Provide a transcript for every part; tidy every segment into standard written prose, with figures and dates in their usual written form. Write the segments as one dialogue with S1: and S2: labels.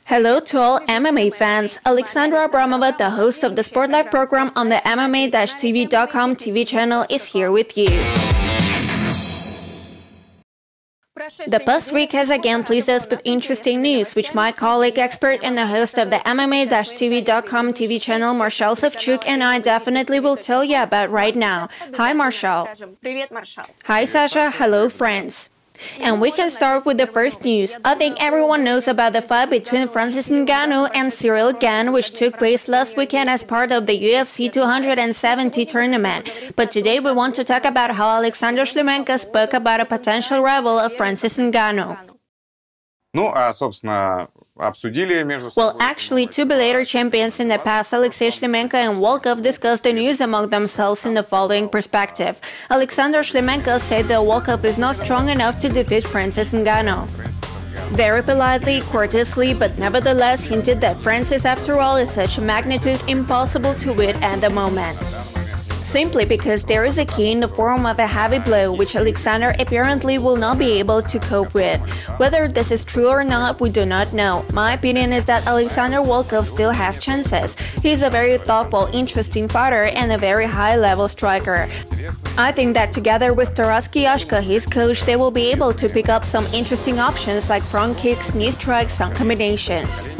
S1: Hello to all MMA fans. Alexandra Abramova, the host of the SportLife program on the MMA-TV.com TV channel, is here with you. The past week has again pleased us with interesting news, which my colleague, expert and the host of the MMA-TV.com TV channel, Marshall Savchuk, and I definitely will tell you about right now. Hi, Marshall. Hi, Sasha. Hello, friends. And we can start with the first news. I think everyone knows about the fight between Francis Ngannou and Cyril Gane, which took place last weekend as part of the UFC 270 tournament. But today we want to talk about how Alexander Shlemenko spoke about a potential rival of Francis Ngannou. Well, actually, two Bellator champions in the past, Alexei Shlemenko and Volkov, discussed the news among themselves in the following perspective. Alexander Shlemenko said that Volkov is not strong enough to defeat Francis Ngannou. Very politely, courteously, but nevertheless hinted that Francis, after all, is such a magnitude impossible to beat at the moment. Simply because there is a key in the form of a heavy blow, which Alexander apparently will not be able to cope with. Whether this is true or not, we do not know. My opinion is that Alexander Volkov still has chances. He is a very thoughtful, interesting fighter and a very high-level striker. I think that together with Taras Kiyashka, his coach, they will be able to pick up some interesting options like front kicks, knee strikes, some combinations.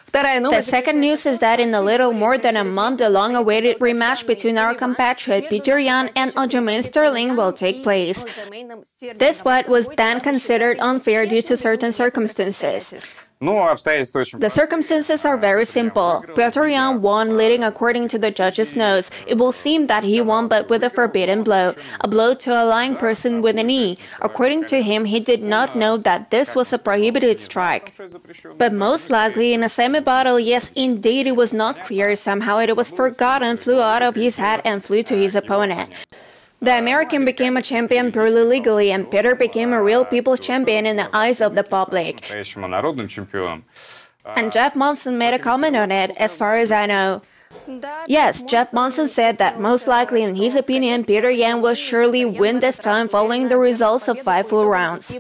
S1: The second news is that in a little more than a month, the long-awaited rematch between our compatriot Peter Yan and Aljamain Sterling will take place. This fight was then considered unfair due to certain circumstances. The circumstances are very simple. Petr Yan won, leading according to the judges' notes. It will seem that he won, but with a forbidden blow, a blow to a lying person with a knee. According to him, he did not know that this was a prohibited strike. But most likely, in a semi-battle, yes, indeed, it was not clear. Somehow it was forgotten, flew out of his head and flew to his opponent. The American became a champion purely legally, and Peter became a real people's champion in the eyes of the public. And Jeff Monson made a comment on it, as far as I know. Yes, Jeff Monson said that most likely, in his opinion, Peter Yan will surely win this time following the results of 5 full rounds.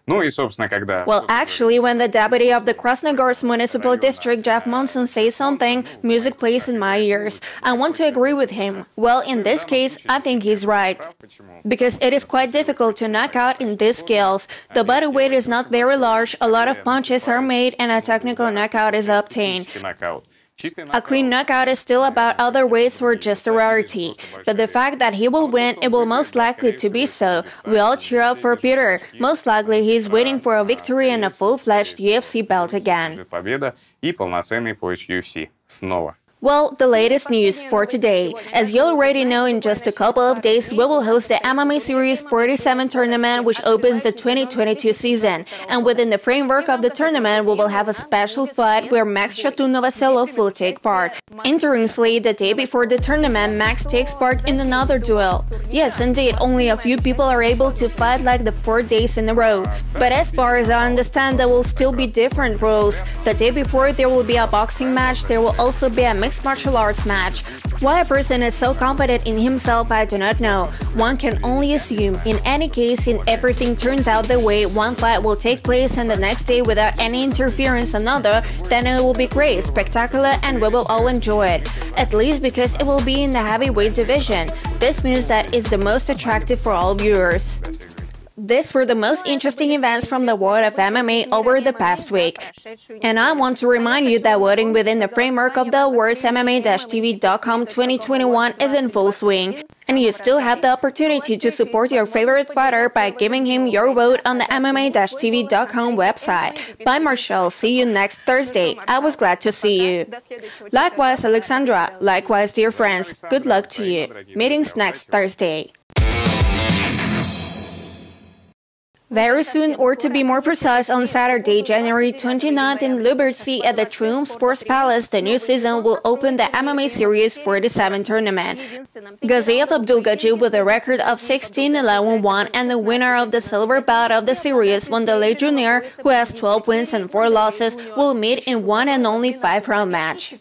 S1: Well, actually, when the deputy of the Krasnogorsk Municipal District, Jeff Monson, says something, music plays in my ears. I want to agree with him. Well, in this case, I think he's right. Because it is quite difficult to knock out in these scales. The body weight is not very large, a lot of punches are made, and a technical knockout is obtained. A clean knockout is still about other weights for just a rarity. But the fact that he will win, it will most likely to be so. We all cheer up for Peter. Most likely he is waiting for a victory and a full-fledged UFC belt again. Well, the latest news for today. As you already know, in just a couple of days, we will host the MMA Series-47 tournament, which opens the 2022 season. And within the framework of the tournament, we will have a special fight where Max Shatunovaselov will take part. Interestingly, the day before the tournament, Max takes part in another duel. Yes, indeed, only a few people are able to fight like the 4 days in a row. But as far as I understand, there will still be different rules. The day before, there will be a boxing match. There will also be a mixed martial arts match. Why a person is so confident in himself, I do not know. One can only assume. In any case, if everything turns out the way, one fight will take place and the next day without any interference another, then it will be great, spectacular, and we will all enjoy it. At least because it will be in the heavyweight division. This means that it's the most attractive for all viewers. These were the most interesting events from the world of MMA over the past week. And I want to remind you that voting within the framework of the awards MMA-TV.com 2021 is in full swing. And you still have the opportunity to support your favorite fighter by giving him your vote on the MMA-TV.com website. Bye, Marshall. See you next Thursday. I was glad to see you. Likewise, Alexandra. Likewise, dear friends. Good luck to you. Meetings next Thursday. Very soon, or to be more precise, on Saturday, January 29th in Liberty at the Triumph Sports Palace, the new season will open the MMA Series-47 tournament. Gaziyev Abdulgajib, with a record of 16-11-1 and the winner of the silver bout of the series, Wanderlei Jr., who has 12 wins and 4 losses, will meet in one and only 5-round match.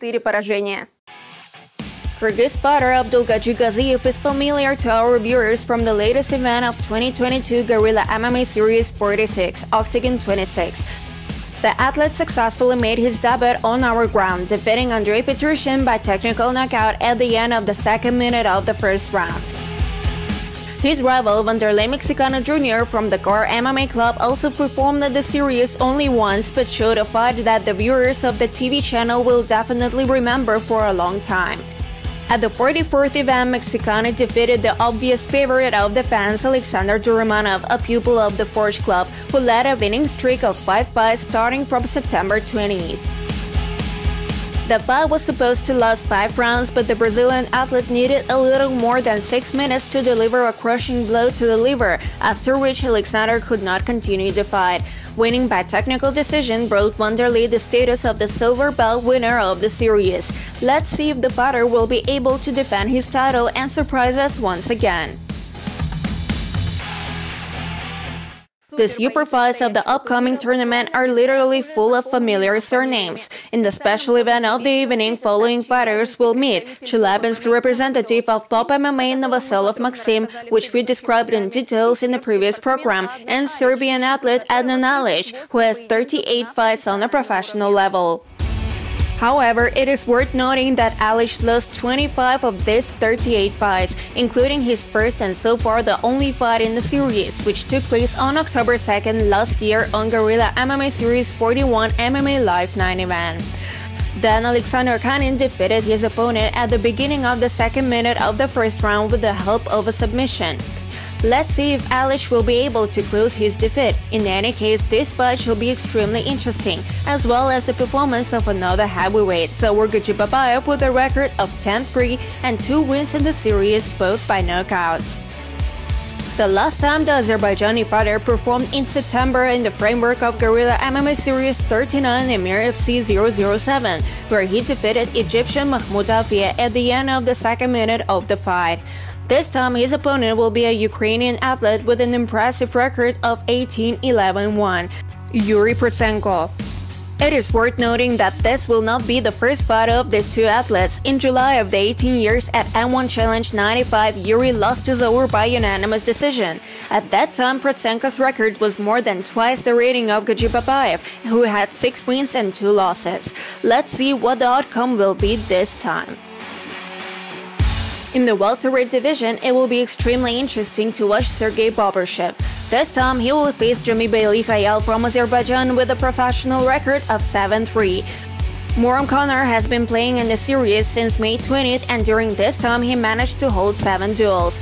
S1: Kyrgyz fighter Abdulgaji Gaziev is familiar to our viewers from the latest event of 2022 Guerrilla MMA Series-46, Octagon 26. The athlete successfully made his debut on our ground, defeating Andrei Petrushin by technical knockout at the end of the second minute of the first round. His rival Wanderlei Mexicano Jr. from the Core MMA Club also performed at the series only once, but showed a fight that the viewers of the TV channel will definitely remember for a long time. At the 44th event, Mexicano defeated the obvious favorite of the fans, Alexander Duromanov, a pupil of the Forge Club, who led a winning streak of 5 fights starting from September 28th. The fight was supposed to last 5 rounds, but the Brazilian athlete needed a little more than 6 minutes to deliver a crushing blow to the liver, after which Alexander could not continue the fight. Winning by technical decision brought Wanderlei the status of the silver belt winner of the series. Let's see if the fighter will be able to defend his title and surprise us once again. The super fights of the upcoming tournament are literally full of familiar surnames. In the special event of the evening, following fighters will meet: Chelyabinsk representative of top MMA Novoselov Maxim, which we described in details in the previous program, and Serbian athlete Adnan Alic, who has 38 fights on a professional level. However, it is worth noting that Alic lost 25 of these 38 fights, including his first and so far the only fight in the series, which took place on October 2nd last year on Guerrilla MMA Series-41 MMA Live 9 event. Then Alexander Kanin defeated his opponent at the beginning of the second minute of the first round with the help of a submission. Let's see if Alic will be able to close his defeat. In any case, this fight should be extremely interesting, as well as the performance of another heavyweight, Zaurgaji Babayev, with a record of 10-3 and 2 wins in the series, both by knockouts. The last time the Azerbaijani fighter performed in September in the framework of Guerrilla MMA Series-39 Emir FC 007, where he defeated Egyptian Mahmoud Afia at the end of the second minute of the fight. This time, his opponent will be a Ukrainian athlete with an impressive record of 18-11-1, Yuri Protsenko. It is worth noting that this will not be the first fight of these two athletes. In July of the 18 years at M1 Challenge 95, Yuri lost to Zaur by unanimous decision. At that time, Protsenko's record was more than twice the rating of Gaji Babayev, who had 6 wins and 2 losses. Let's see what the outcome will be this time. In the welterweight division, it will be extremely interesting to watch Sergei Bobryshev. This time, he will face Jami Beylikayal from Azerbaijan with a professional record of 7-3. Muram Conor has been playing in the series since May 20th, and during this time, he managed to hold 7 duels.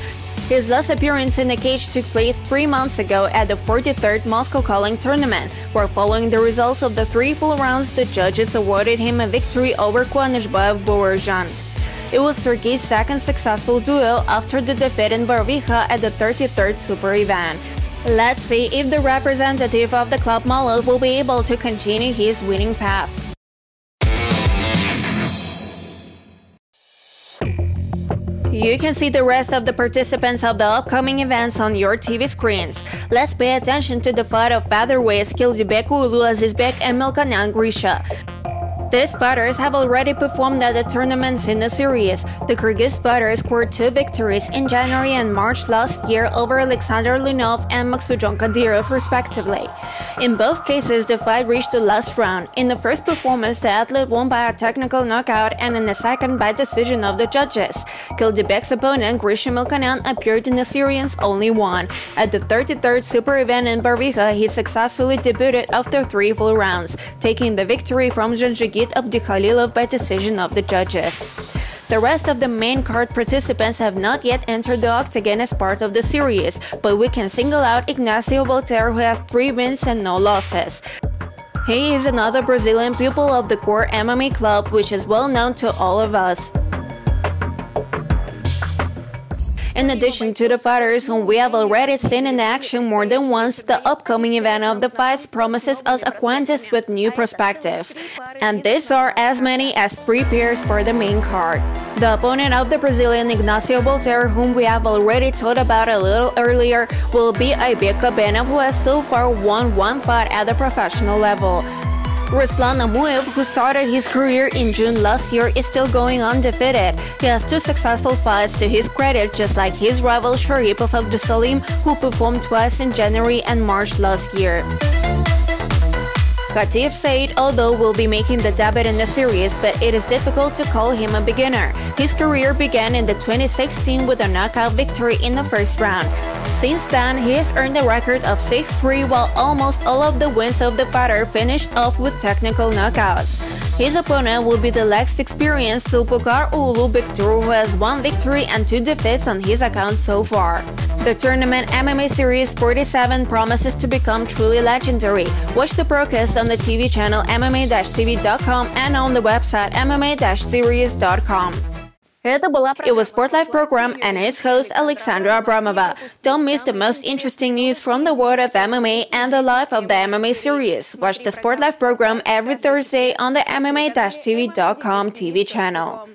S1: His last appearance in the cage took place 3 months ago at the 43rd Moscow Calling Tournament, where following the results of the 3 full rounds, the judges awarded him a victory over Kwanishbayev Borazhan. It was Sergei's second successful duel after the defeat in Barvicha at the 33rd Super event. Let's see if the representative of the Club Molot will be able to continue his winning path. You can see the rest of the participants of the upcoming events on your TV screens. Let's pay attention to the fight of featherweights Kildibek Ulu Azizbek and Melkanyan Grisha. These fighters have already performed at the tournaments in the series. The Kyrgyz fighters scored 2 victories in January and March last year over Alexander Lunov and Maksujon Kadyrov respectively. In both cases, the fight reached the last round. In the first performance, the athlete won by a technical knockout, and in the second by decision of the judges. Kildibek's opponent, Grisha Melkanyan, appeared in the series only one. At the 33rd Super event in Barvicha, he successfully debuted after 3 full rounds, taking the victory from Janjigit Abdikhalilov by decision of the judges. The rest of the main card participants have not yet entered the octagon as part of the series, but we can single out Ignacio Voltaire, who has 3 wins and no losses. He is another Brazilian pupil of the Core MMA Club, which is well known to all of us. In addition to the fighters whom we have already seen in action more than once, the upcoming event of the fights promises us acquaintance with new perspectives. And these are as many as 3 pairs for the main card. The opponent of the Brazilian Ignacio Voltaire, whom we have already told about a little earlier, will be Aibek Kabenov, who has so far won 1 fight at the professional level. Ruslan Amuev, who started his career in June last year, is still going undefeated. He has 2 successful fights to his credit, just like his rival Sharipov Abdusalim, who performed twice in January and March last year. Khatif Said, although will be making the debut in the series, but it is difficult to call him a beginner. His career began in 2016 with a knockout victory in the first round. Since then, he has earned a record of 6-3, while almost all of the wins of the fighter finished off with technical knockouts. His opponent will be the less experienced Zulfikar Ulu-Bektur, who has 1 victory and 2 defeats on his account so far. The tournament MMA Series-47 promises to become truly legendary. Watch the broadcast on the TV channel MMA-TV.com and on the website MMA-Series.com. It was SportLife program and its host Alexandra Abramova. Don't miss the most interesting news from the world of MMA and the life of the MMA series. Watch the SportLife program every Thursday on the MMA-TV.com TV channel.